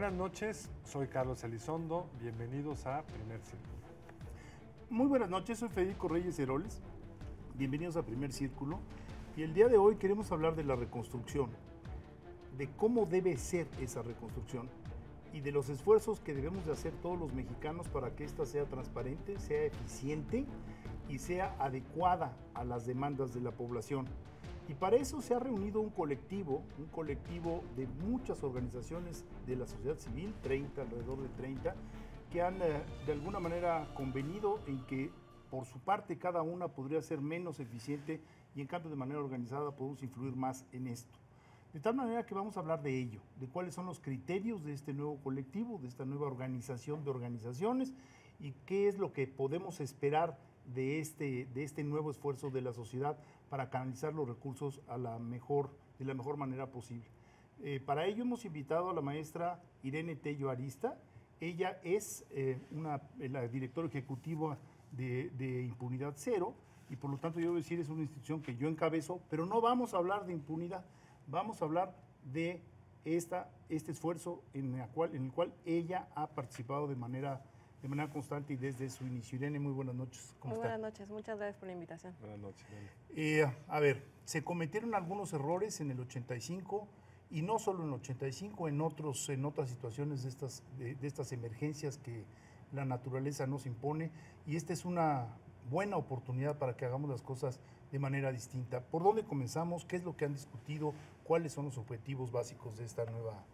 Buenas noches, soy Carlos Elizondo, bienvenidos a Primer Círculo. Muy buenas noches, soy Federico Reyes Heroles, bienvenidos a Primer Círculo. Y el día de hoy queremos hablar de la reconstrucción, de cómo debe ser esa reconstrucción y de los esfuerzos que debemos de hacer todos los mexicanos para que ésta sea transparente, sea eficiente y sea adecuada a las demandas de la población. Y para eso se ha reunido un colectivo de muchas organizaciones de la sociedad civil, alrededor de 30, que han de alguna manera convenido en que por su parte cada una podría ser menos eficiente y en cambio de manera organizada podemos influir más en esto. De tal manera que vamos a hablar de ello, de cuáles son los criterios de este nuevo colectivo, de esta nueva organización de organizaciones y qué es lo que podemos esperar de este nuevo esfuerzo de la sociedad para canalizar los recursos de la mejor manera posible. Para ello hemos invitado a la maestra Irene Tello Arista. Ella es la directora ejecutiva de Impunidad Cero y por lo tanto yo debo decir es una institución que yo encabezo, pero no vamos a hablar de impunidad, vamos a hablar de este esfuerzo en el cual ella ha participado de manera constante y desde su inicio. Irene, muy buenas noches. ¿Cómo está? Buenas noches, muchas gracias por la invitación. Buenas noches. A ver, se cometieron algunos errores en el 85 y no solo en el 85, en otras situaciones de estas emergencias que la naturaleza nos impone y esta es una buena oportunidad para que hagamos las cosas de manera distinta. ¿Por dónde comenzamos? ¿Qué es lo que han discutido? ¿Cuáles son los objetivos básicos de esta nueva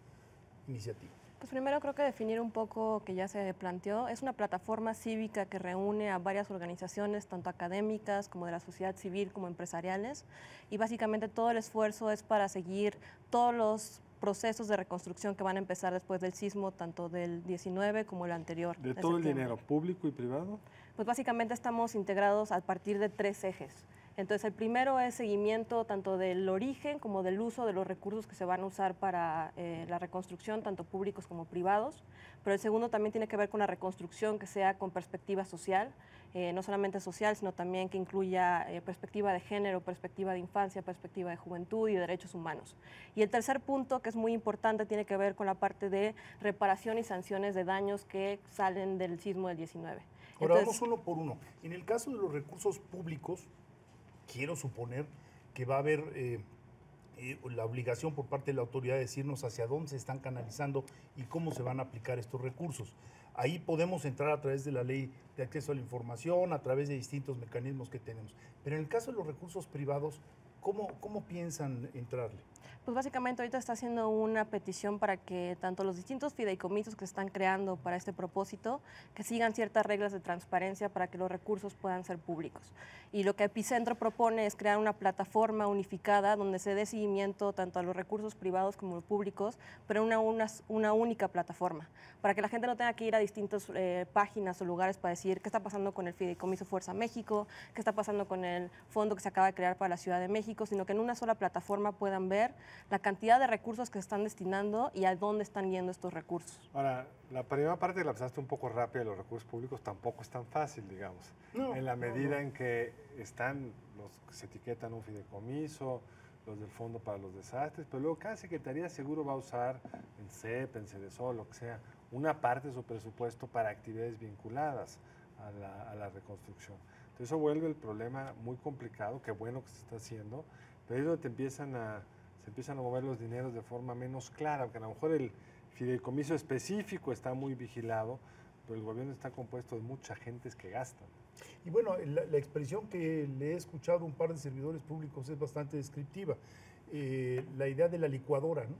iniciativa? Pues primero creo que definir un poco que ya se planteó, es una plataforma cívica que reúne a varias organizaciones, tanto académicas como de la sociedad civil como empresariales, y básicamente todo el esfuerzo es para seguir todos los procesos de reconstrucción que van a empezar después del sismo, tanto del 19 como el anterior. ¿De todo el dinero, público y privado? Pues básicamente estamos integrados a partir de 3 ejes. Entonces, el primero es seguimiento tanto del origen como del uso de los recursos que se van a usar para la reconstrucción, tanto públicos como privados. Pero el segundo también tiene que ver con la reconstrucción que sea con perspectiva social, no solamente social, sino también que incluya perspectiva de género, perspectiva de infancia, perspectiva de juventud y de derechos humanos. Y el tercer punto, que es muy importante, tiene que ver con la parte de reparación y sanciones de daños que salen del sismo del 19. Ahora vamos uno por uno. En el caso de los recursos públicos, quiero suponer que va a haber la obligación por parte de la autoridad de decirnos hacia dónde se están canalizando y cómo se van a aplicar estos recursos. Ahí podemos entrar a través de la ley de acceso a la información, a través de distintos mecanismos que tenemos. Pero en el caso de los recursos privados, ¿cómo piensan entrarle? Pues básicamente ahorita está haciendo una petición para que tanto los distintos fideicomisos que se están creando para este propósito, que sigan ciertas reglas de transparencia para que los recursos puedan ser públicos. Y lo que Epicentro propone es crear una plataforma unificada donde se dé seguimiento tanto a los recursos privados como los públicos, pero una única plataforma, para que la gente no tenga que ir a distintas páginas o lugares para decir qué está pasando con el Fideicomiso Fuerza México, qué está pasando con el fondo que se acaba de crear para la Ciudad de México, sino que en una sola plataforma puedan ver la cantidad de recursos que se están destinando y a dónde están yendo estos recursos. Ahora, la primera parte la pasaste un poco rápida, los recursos públicos tampoco es tan fácil, digamos, en la medida en que están los que se etiquetan un fideicomiso, los del Fondo para los Desastres, pero luego cada secretaría seguro va a usar en CEP, en CEDESOL, lo que sea, una parte de su presupuesto para actividades vinculadas a la reconstrucción. Entonces eso vuelve el problema muy complicado, qué bueno que se está haciendo, pero ahí es donde se empiezan a mover los dineros de forma menos clara, aunque a lo mejor el fideicomiso específico está muy vigilado, pero el gobierno está compuesto de mucha gentes que gastan. Y bueno, la expresión que le he escuchado a un par de servidores públicos es bastante descriptiva. La idea de la licuadora, ¿no?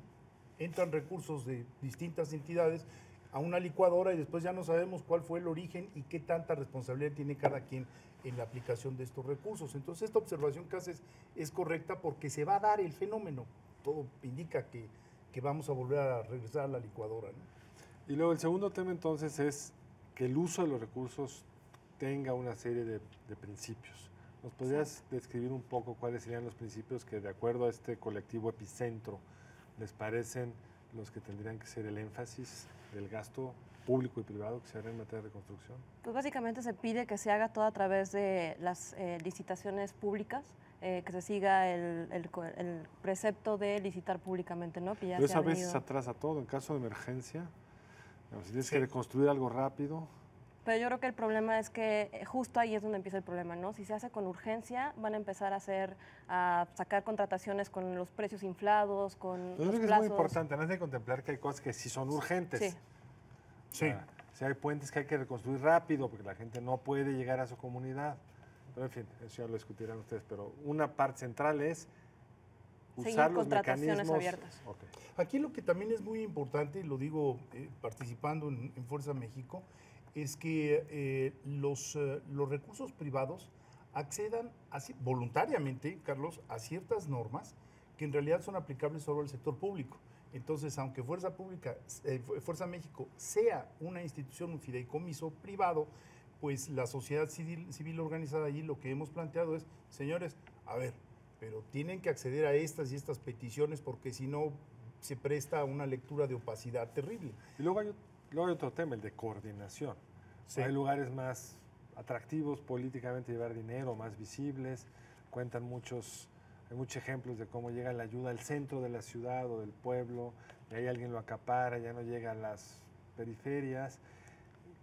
Entran recursos de distintas entidades a una licuadora y después ya no sabemos cuál fue el origen y qué tanta responsabilidad tiene cada quien en la aplicación de estos recursos. Entonces esta observación que haces es correcta porque se va a dar el fenómeno. Todo indica que vamos a volver a regresar a la licuadora, ¿no? Y luego el segundo tema entonces es que el uso de los recursos tenga una serie de principios. ¿Nos podrías describir un poco cuáles serían los principios que de acuerdo a este colectivo Epicentro les parecen los que tendrían que ser el énfasis del gasto público y privado que se hará en materia de reconstrucción? Pues básicamente se pide que se haga todo a través de las licitaciones públicas, que se siga el precepto de licitar públicamente, ¿no? Que ya pero eso a se ha veces venido... atrasa todo. En caso de emergencia, Si tienes que reconstruir algo rápido. Pero yo creo que el problema es que justo ahí es donde empieza el problema, ¿no? Si se hace con urgencia, van a empezar a sacar contrataciones con los precios inflados, con los plazos. Es muy importante, no hay que contemplar que hay cosas que sí son urgentes. Sí. Sí. Si hay puentes que hay que reconstruir rápido porque la gente no puede llegar a su comunidad. Pero en fin, eso ya lo discutirán ustedes. Pero una parte central es usar los mecanismos abiertas. Okay. Aquí lo que también es muy importante, y lo digo participando en Fuerza México, es que los recursos privados accedan voluntariamente, Carlos, a ciertas normas que en realidad son aplicables solo al sector público. Entonces, aunque Fuerza México sea una institución, un fideicomiso privado, pues la sociedad civil organizada allí lo que hemos planteado es, señores, a ver, pero tienen que acceder a estas y estas peticiones porque si no se presta a una lectura de opacidad terrible. Y luego hay otro tema, el de coordinación. Sí. Hay lugares más atractivos políticamente llevar dinero, más visibles, hay muchos ejemplos de cómo llega la ayuda al centro de la ciudad o del pueblo, y ahí alguien lo acapara, ya no llega a las periferias.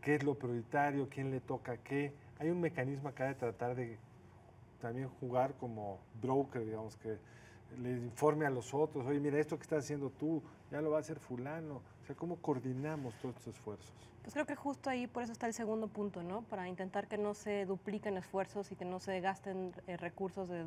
¿Qué es lo prioritario? ¿Quién le toca qué? Hay un mecanismo acá de tratar de también jugar como broker, digamos, que le informe a los otros, oye, mira, esto que estás haciendo tú, ya lo va a hacer fulano. O sea, ¿cómo coordinamos todos estos esfuerzos? Pues creo que justo ahí por eso está el segundo punto, ¿no? Para intentar que no se dupliquen esfuerzos y que no se gasten recursos de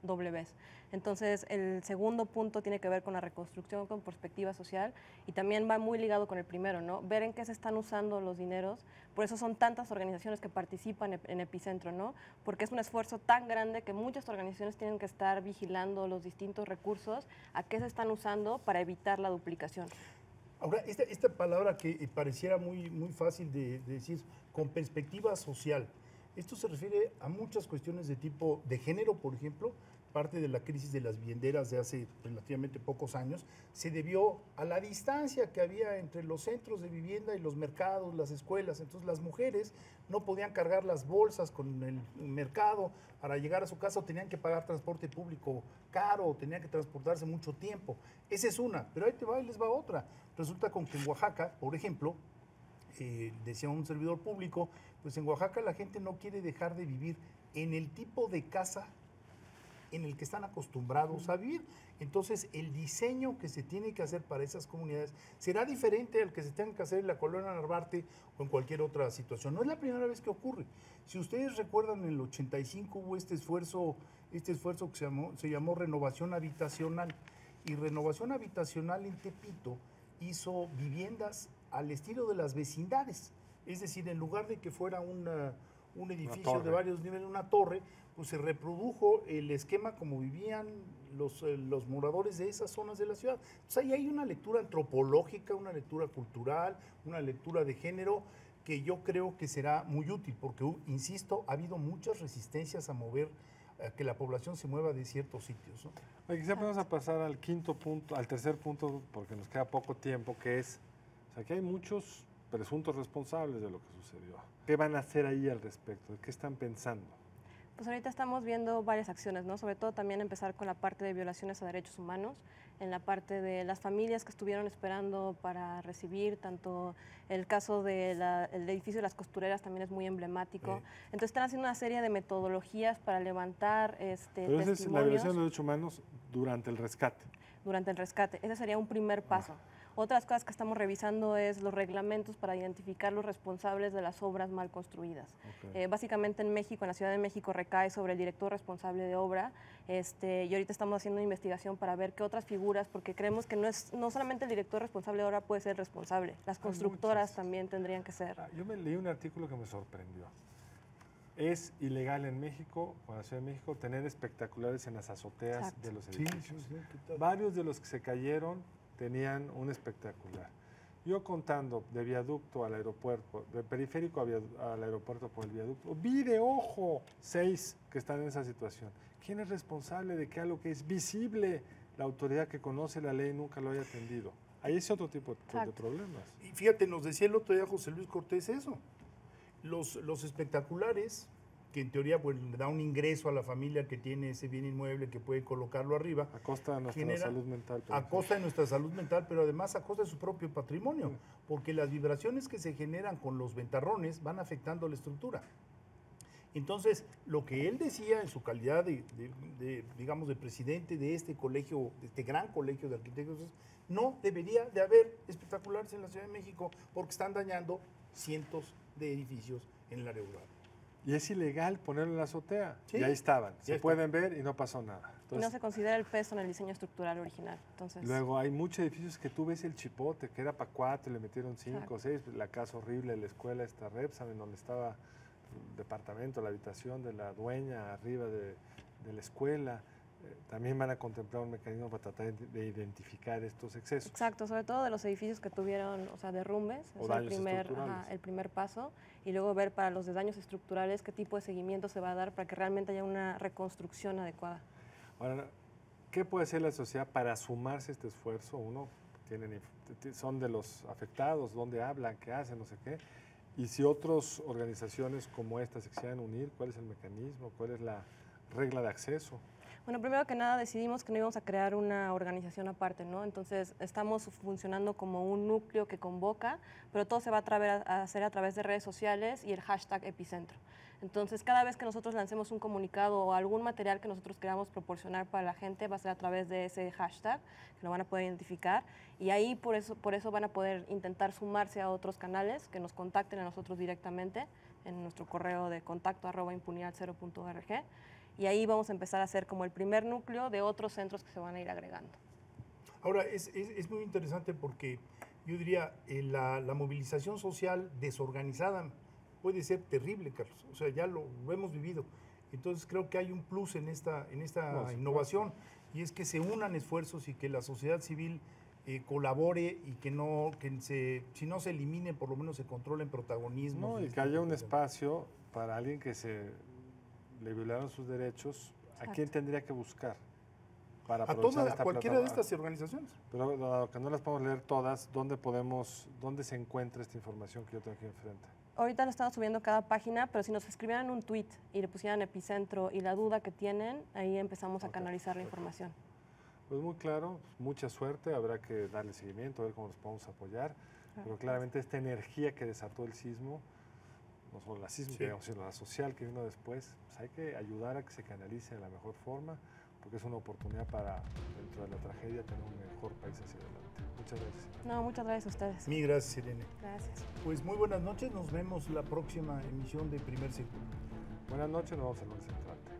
doble vez. Entonces, el segundo punto tiene que ver con la reconstrucción con perspectiva social y también va muy ligado con el primero, ¿no? Ver en qué se están usando los dineros. Por eso son tantas organizaciones que participan en Epicentro, ¿no? Porque es un esfuerzo tan grande que muchas organizaciones tienen que estar vigilando los distintos recursos, a qué se están usando para evitar la duplicación. Ahora, esta palabra que pareciera muy fácil de decir, con perspectiva social, esto se refiere a muchas cuestiones de tipo de género, por ejemplo. Parte de la crisis de las vivienderas de hace relativamente pocos años se debió a la distancia que había entre los centros de vivienda y los mercados, las escuelas. Entonces las mujeres no podían cargar las bolsas con el mercado para llegar a su casa, o tenían que pagar transporte público caro, o tenían que transportarse mucho tiempo. Esa es una, pero ahí les va otra. Resulta con que en Oaxaca, por ejemplo, decía un servidor público, pues en Oaxaca la gente no quiere dejar de vivir en el tipo de casa en el que están acostumbrados a vivir. Entonces, el diseño que se tiene que hacer para esas comunidades será diferente al que se tenga que hacer en la colonia Narvarte o en cualquier otra situación. No es la primera vez que ocurre. Si ustedes recuerdan, en el 85 hubo este esfuerzo que se llamó Renovación Habitacional. Y Renovación Habitacional en Tepito hizo viviendas al estilo de las vecindades. Es decir, en lugar de que fuera un edificio de varios niveles, una torre, pues se reprodujo el esquema como vivían los moradores de esas zonas de la ciudad. Entonces ahí hay una lectura antropológica, una lectura cultural, una lectura de género que yo creo que será muy útil, porque, insisto, ha habido muchas resistencias a mover, a que la población se mueva de ciertos sitios, ¿no? Oye, quizá vamos a pasar al tercer punto, porque nos queda poco tiempo, que es, o sea, que hay muchos presuntos responsables de lo que sucedió. ¿Qué van a hacer ahí al respecto? ¿Qué están pensando? Pues ahorita estamos viendo varias acciones, ¿no? Sobre todo también empezar con la parte de violaciones a derechos humanos, en la parte de las familias que estuvieron esperando para recibir, tanto el caso del edificio de las costureras también es muy emblemático. Entonces están haciendo una serie de metodologías para levantar Pero esa es la violación de derechos humanos durante el rescate. Durante el rescate, ese sería un primer paso. Otras cosas que estamos revisando es los reglamentos para identificar los responsables de las obras mal construidas. Okay. Básicamente en México, en la Ciudad de México, recae sobre el director responsable de obra, y ahorita estamos haciendo una investigación para ver qué otras figuras, porque creemos que no solamente el director responsable de obra puede ser responsable, las constructoras también tendrían que ser. Yo me leí un artículo que me sorprendió. Es ilegal en México, o en la Ciudad de México, tener espectaculares en las azoteas de los edificios. Sí, varios de los que se cayeron tenían un espectacular. Yo contando de viaducto al aeropuerto, de periférico al aeropuerto por el viaducto, vi de ojo 6 que están en esa situación. ¿Quién es responsable de que algo que es visible, la autoridad que conoce la ley nunca lo haya atendido? Ahí es otro tipo de problemas. Y fíjate, nos decía el otro día José Luis Cortés eso. Los espectaculares que en teoría pues, le da un ingreso a la familia que tiene ese bien inmueble, que puede colocarlo arriba. A costa de nuestra salud mental. A costa de nuestra salud mental, pero además a costa de su propio patrimonio, porque las vibraciones que se generan con los ventarrones van afectando la estructura. Entonces, lo que él decía en su calidad digamos, de presidente de este colegio, de este gran colegio de arquitectos, no debería de haber espectaculares en la Ciudad de México porque están dañando cientos de edificios en el área urbana. Y es ilegal ponerlo en la azotea. Sí, y ahí estaban. Se pueden ver y no pasó nada. Entonces, y no se considera el peso en el diseño estructural original. Entonces, luego hay muchos edificios que tú ves el chipote, que era para 4, le metieron 5 o 6. La casa horrible de la escuela, esta Repsam, en donde estaba el departamento, la habitación de la dueña arriba de la escuela. También van a contemplar un mecanismo para tratar de identificar estos excesos. Exacto, sobre todo de los edificios que tuvieron, o sea, derrumbes, o es el primer paso, y luego ver para los daños estructurales qué tipo de seguimiento se va a dar para que realmente haya una reconstrucción adecuada. Ahora, ¿qué puede hacer la sociedad para sumarse a este esfuerzo? Uno, son de los afectados, dónde hablan, qué hacen, no sé qué. Y si otras organizaciones como esta se quisieran unir, ¿cuál es el mecanismo? ¿Cuál es la regla de acceso? Bueno, primero que nada decidimos que no íbamos a crear una organización aparte, ¿no? Entonces estamos funcionando como un núcleo que convoca, pero todo se va a hacer a través de redes sociales y el hashtag Epicentro. Entonces cada vez que nosotros lancemos un comunicado o algún material que nosotros queramos proporcionar para la gente va a ser a través de ese hashtag, que lo van a poder identificar, y ahí por eso van a poder intentar sumarse a otros canales que nos contacten a nosotros directamente en nuestro correo de contacto@impunidad0.org. Y ahí vamos a empezar a hacer como el primer núcleo de otros centros que se van a ir agregando. Ahora, es muy interesante porque yo diría, la movilización social desorganizada puede ser terrible, Carlos. O sea, ya lo hemos vivido. Entonces creo que hay un plus en esta innovación, y es que se unan esfuerzos y que la sociedad civil colabore y si no se elimine, por lo menos se controlen protagonismos. No, y que haya un espacio para alguien que le violaron sus derechos. Exacto. ¿A quién tendría que buscar para a aprovechar cualquiera de estas organizaciones? Pero dado que no las podemos leer todas, ¿dónde se encuentra esta información que yo tengo aquí enfrente? Ahorita lo estamos subiendo cada página, pero si nos escribieran un tweet y le pusieran Epicentro y la duda que tienen, ahí empezamos a canalizar la información. Pues muy claro, mucha suerte, habrá que darle seguimiento, a ver cómo nos podemos apoyar, pero claramente esta energía que desató el sismo, no solo la sísmica, digamos, sino la social que vino después, pues hay que ayudar a que se canalice de la mejor forma, porque es una oportunidad para, dentro de la tragedia, tener un mejor país hacia adelante. Muchas gracias. No, muchas gracias a ustedes. Mil gracias, Irene. Gracias. Pues muy buenas noches, nos vemos la próxima emisión de Primer Círculo. Buenas noches, nos vemos el lunes entrante.